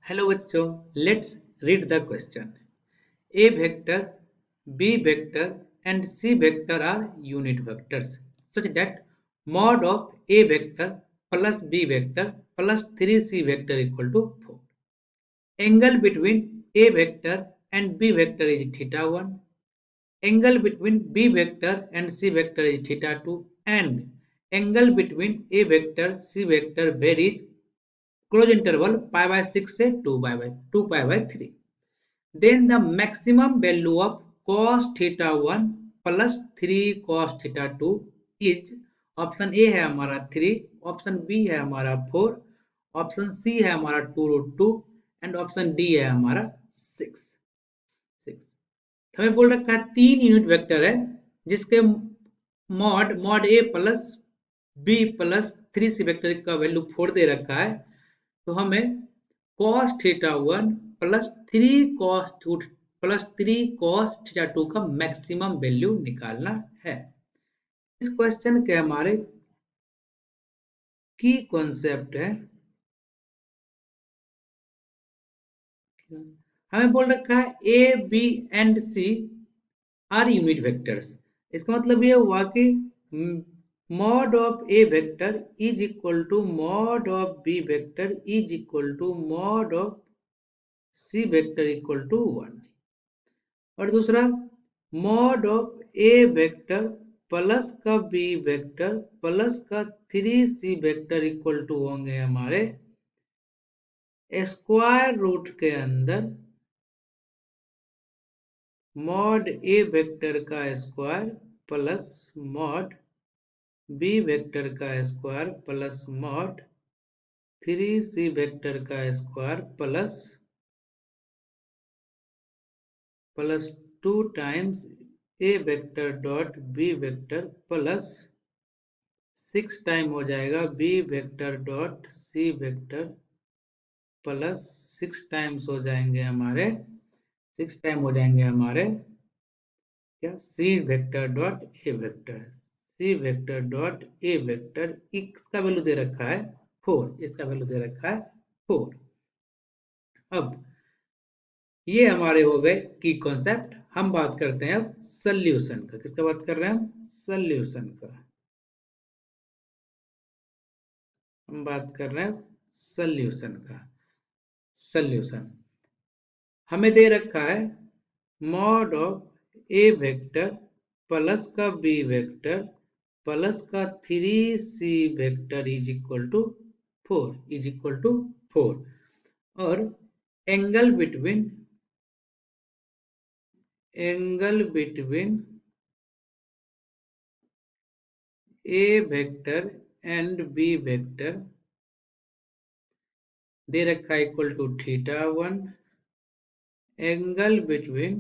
Hello बच्चों, let's read the question. A vector, B vector and C vector are unit vectors such that mod of A vector plus B vector plus 3C vector equal to 4. Angle between A vector and B vector is theta 1. Angle between B vector and C vector is theta 2, and angle between A vector C vector varies close interval pi by 6 से 2 pi by 3. Then the maximum value of cos theta 1 plus 3 cos theta 2 is, option A है हमारा 3, option B है हमारा 4, option C है हमारा 2 root 2 and option D है हमारा 6. हमें बोल रखा है तीन यूनिट वेक्टर है जिसके मॉड ए plus B plus 3 C vector का वैल्यू 4 दे रखा है. तो हमें cos theta 1 plus 3 cos theta 2 का मैक्सिमम वैल्यू निकालना है. इस क्वेश्चन के हमारे की कॉन्सेप्ट है, हमें बोल रखा है A B and C are unit vectors. इसका मतलब ये हुआ कि mod of a vector is equal to mod of b vector is equal to mod of c vector equal to 1. और दूसरा mod of a vector plus का b vector plus का 3c vector equal to होंगे हमारे square root के अंदर mod a vector का square plus mod b vector का square plus mod 3c vector का square plus 2 times a vector dot b vector plus 6 time हो जाएगा b vector dot c vector plus 6 times हो जाएंगे हमारे 6 टाइम हो जाएंगे हमारे क्या c vector dot a vector. c vector dot a vector इसका वैल्यू दे रखा है 4, इसका वैल्यू दे रखा है 4. अब ये हमारे हो गए की कॉन्सेप्ट. हम बात करते हैं अब सॉल्यूशन का. किसका बात कर रहे हैं हम? सॉल्यूशन का. हम बात कर रहे हैं सॉल्यूशन का. सॉल्यूशन हमें दे रखा है mod of A vector plus का बी वेक्टर प्लस का 3c vector is equal to 4 और angle between A vector and B vector दे रखा है equal to theta 1. Angle between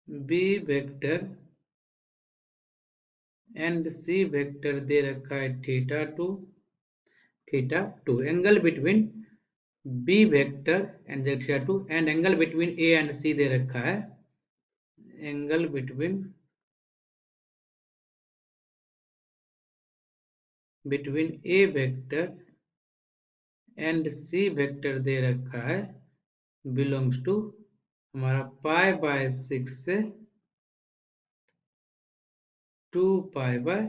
B vector and C vector दे रखा है theta 2. Angle between B vector and theta 2 and angle between A and C दे रखा है angle between A vector and C vector दे रखा है बिलोंग्स टू हमारा पाई बाय 6 से 2 पाई बाय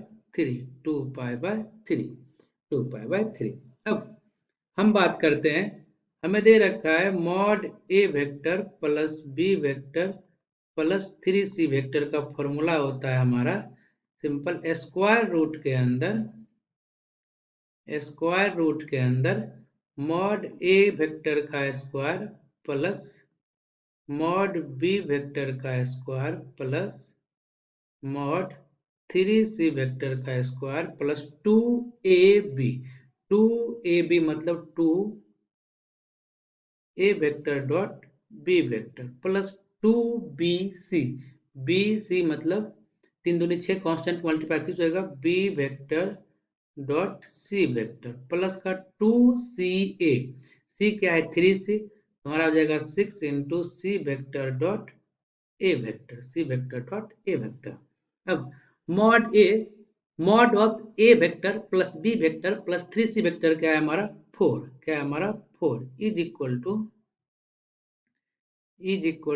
3. अब हम बात करते हैं, हमें दे रखा है mod A vector plus B vector plus 3c vector का फॉर्मूला होता है हमारा सिंपल स्क्वायर रूट के अंदर मॉड ए वेक्टर का square plus mod B vector का square plus mod 3c vector का स्क्वायर प्लस 2ab मतलब 2a vector dot b vector plus 2bc मतलब 3 दूनी 6 कांस्टेंट मल्टीप्लाई 6 होगा b vector dot c vector plus का 2ca. c क्या है 3c, हमारा हो जाएगा 6 into c vector dot a vector. अब mod A mod of A vector plus B vector plus 3c vector क्या है हमारा 4, क्या है हमारा 4 इज इक्वल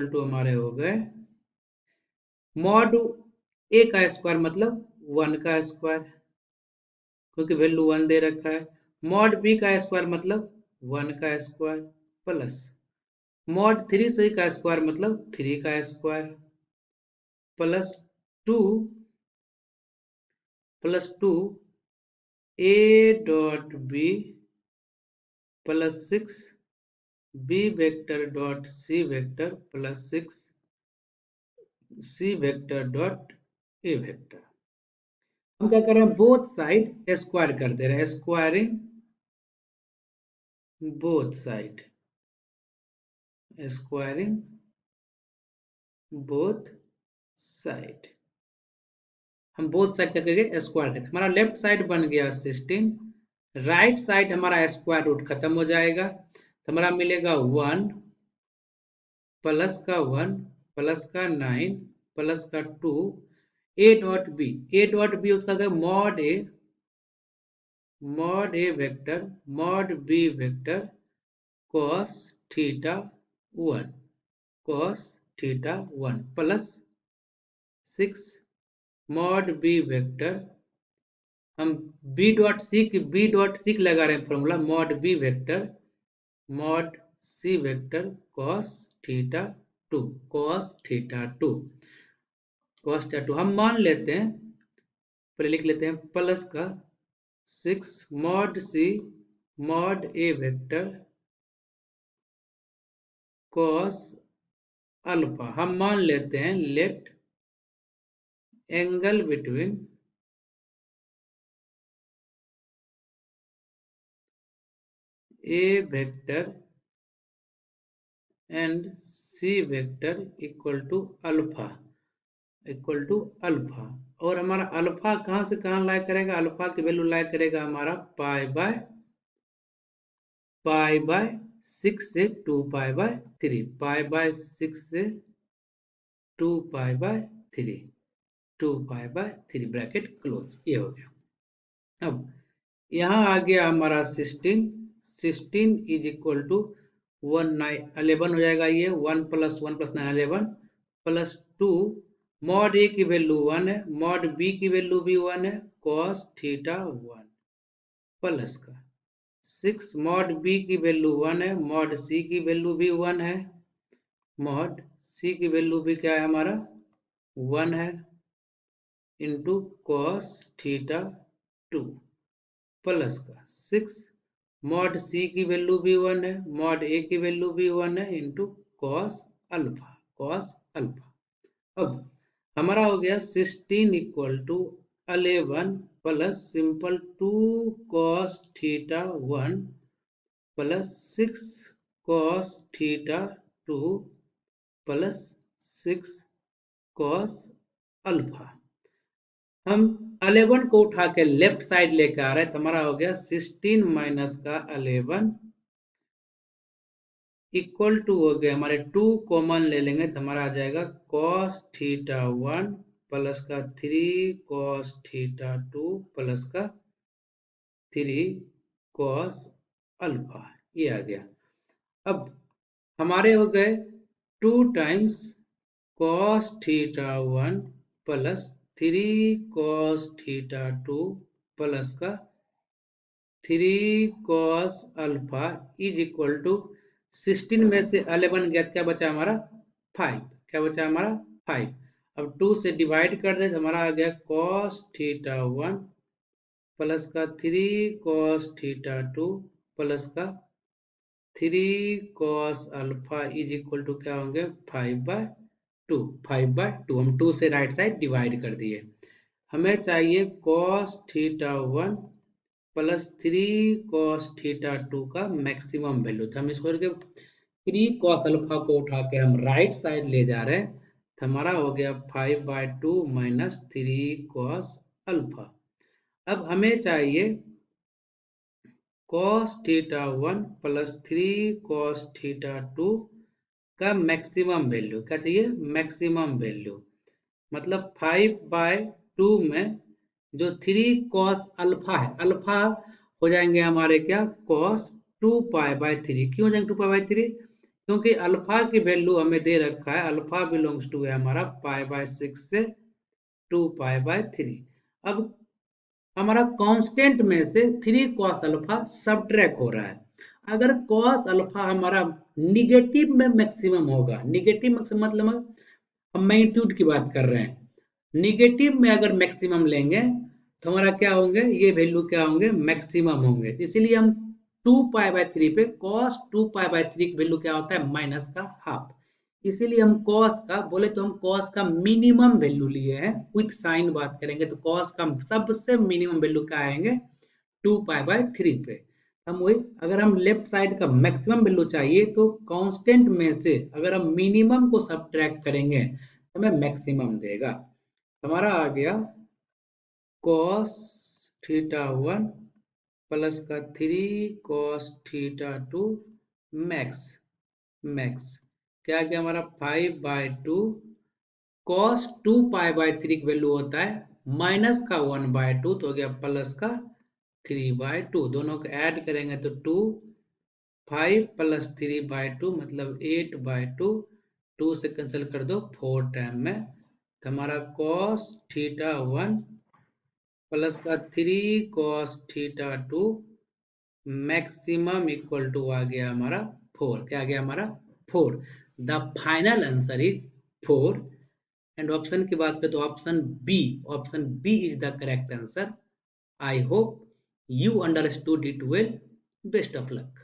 टू हमारे हो गए मॉड ए का स्क्वायर मतलब 1 का स्क्वायर, क्योंकि वैल्यू 1 दे रखा है। मॉड बी का स्क्वायर मतलब 1 का स्क्वायर प्लस मॉड 3c का स्क्वायर मतलब 3 का square plus 2 A dot B plus 6 B vector dot C vector plus 6 C vector dot A vector. हम क्या कर रहे हैं, बोथ साइड स्क्वायर कर दे रहे हैं, squaring both side, squaring both side. हम बोथ साइड क्या करेंगे, स्क्वायर करते, हमारा लेफ्ट साइड बन गया 16, राइट साइड हमारा स्क्वायर रूट खत्म हो जाएगा, तो हमारा मिलेगा 1 प्लस का 1 प्लस का 9 प्लस का 2 ए डॉट बी उसका क्या mod A vector mod B vector cos theta 1 cos theta 1 plus 6 mod B vector, हम बी डॉट सी लगा रहे हैं formula, mod B vector mod C vector cos theta 2 cos theta 2 cos theta 2 हम मान लेते हैं, पहले लिख लेते हैं प्लस का 6 mod C mod A vector cos alpha, हम मान लेते हैं let angle between A vector and C vector equal to alpha और हमारा अल्फा कहां से कहां लाई करेगा, अल्फा की वैल्यू लाई करेगा हमारा पाई बाय 6 से 2 पाई बाय 3, पाई बाय 6 से 2 pi by 3, 2 pi by 3 bracket close, ये हो गया। अब यहाँ आ गया हमारा 16 इज इक्वल टू 11 हो जाएगा, ये 1 प्लस 9 11 प्लस 2 मॉड ए की वैल्यू 1 है, मॉड बी की वैल्यू भी 1 है, cos थीटा 1 प्लस का 6 मॉड बी की वैल्यू 1 है, मॉड सी की वैल्यू भी 1 है, मॉड सी की वैल्यू भी क्या है हमारा 1 है, इंटू cos थीटा 2 प्लस का 6 मॉड सी की वैल्यू भी 1 है, मॉड ए की वैल्यू भी 1 है, इंटू cos अल्फा। अब हमारा हो गया 16 equal to 11 plus simple 2 cos theta 1 plus 6 cos theta 2 plus 6 cos alpha. हम 11 को उठा के लेफ्ट साइड लेकर आ रहे हैं, तो हमारा हो गया 16 माइनस का 11 इक्वल टू हो गया, हमारे 2 कॉमन ले लेंगे तो हमारा आ जाएगा cos थीटा 1 प्लस का 3 cos थीटा 2 प्लस का 3 cos अल्फा, ये आ गया। अब हमारे हो गए 2 times cos theta 1 plus 3 cos theta 2 plus का 3 cos alpha is equal to 16 में से 11 गया, क्या बचा हमारा 5, क्या बचा हमारा 5। अब 2 से डिवाइड कर दे तो हमारा आ गया cos थीटा 1 प्लस का 3 cos थीटा 2 प्लस का 3 cos alpha is equal to क्या होंगे 5/2, 5/2 हम 2 से राइट साइड डिवाइड कर दिए। हमें चाहिए cos theta 1 plus 3 cos theta 2 का मैक्सिमम वैल्यू, तो हम इसको 3 cos अल्फा को उठा के हम राइट साइड ले जा रहे हैं, तो हमारा हो गया 5/2 माइनस 3 cos अल्फा। अब हमें चाहिए cos theta 1 plus 3 cos theta 2 का मैक्सिमम वैल्यू, क्या चाहिए मैक्सिमम वैल्यू, मतलब 5/2 में जो 3 cos अल्फा है, अल्फा हो जाएंगे हमारे क्या cos 2π/3। क्यों हो जाएंगे 2π/3? क्योंकि अल्फा की वैल्यू हमें दे रखा है, अल्फा बिलोंग्स टू है हमारा π/6 से 2π/3। अब हमारा कांस्टेंट में से 3 cos अल्फा सब्ट्रैक्ट हो रहा है। अगर cos अल्फा हमारा निगेटिव में मैक्सिमम होगा, निगेटिव मैक्सिमम मतलब हम मैग्नीट्यूड की बात कर रहे हैं, निगेटिव में अगर मैक्सिमम लेंगे तो हमारा क्या होंगे, ये वैल्यू क्या होंगे, मैक्सिमम होंगे। इसीलिए हम 2π/3 पे cos 2π/3 की वैल्यू क्या होता है, माइनस का हाफ। इसीलिए हम cos का बोले तो हम cos का मिनिमम वैल्यू लिए हैं, विथ साइन बात करेंगे तो cos का सबसे मिनिमम वैल्यू क्या आएंगे, 2π/3 पे। हम वही, अगर हम लेफ्ट साइड का मैक्सिमम वैल्यू चाहिए तो कांस्टेंट में से अगर हम मिनिमम को सब्ट्रैक्ट करेंगे तो हमें मैक्सिमम देगा। हमारा आ गया cos θ1 प्लस का 3 cos θ2 मैक्स, मैक्स क्या गया हमारा 5/2 cos 2π/3 की वैल्यू होता है माइनस का 1/2, तो हो गया प्लस का 3/2। दोनों को ऐड करेंगे तो 2, 5 प्लस 3/2 मतलब 8/2, 2 से कैंसिल कर दो 4 टाइम में, तो हमारा cos θ1 प्लस का 3 cos θ2 मैक्सिमम इक्वल टू आ गया हमारा 4। क्या आ गया हमारा 4। The final answer is 4। And option की बात करें तो option B is the correct answer. I hope you understood it well. Best of luck.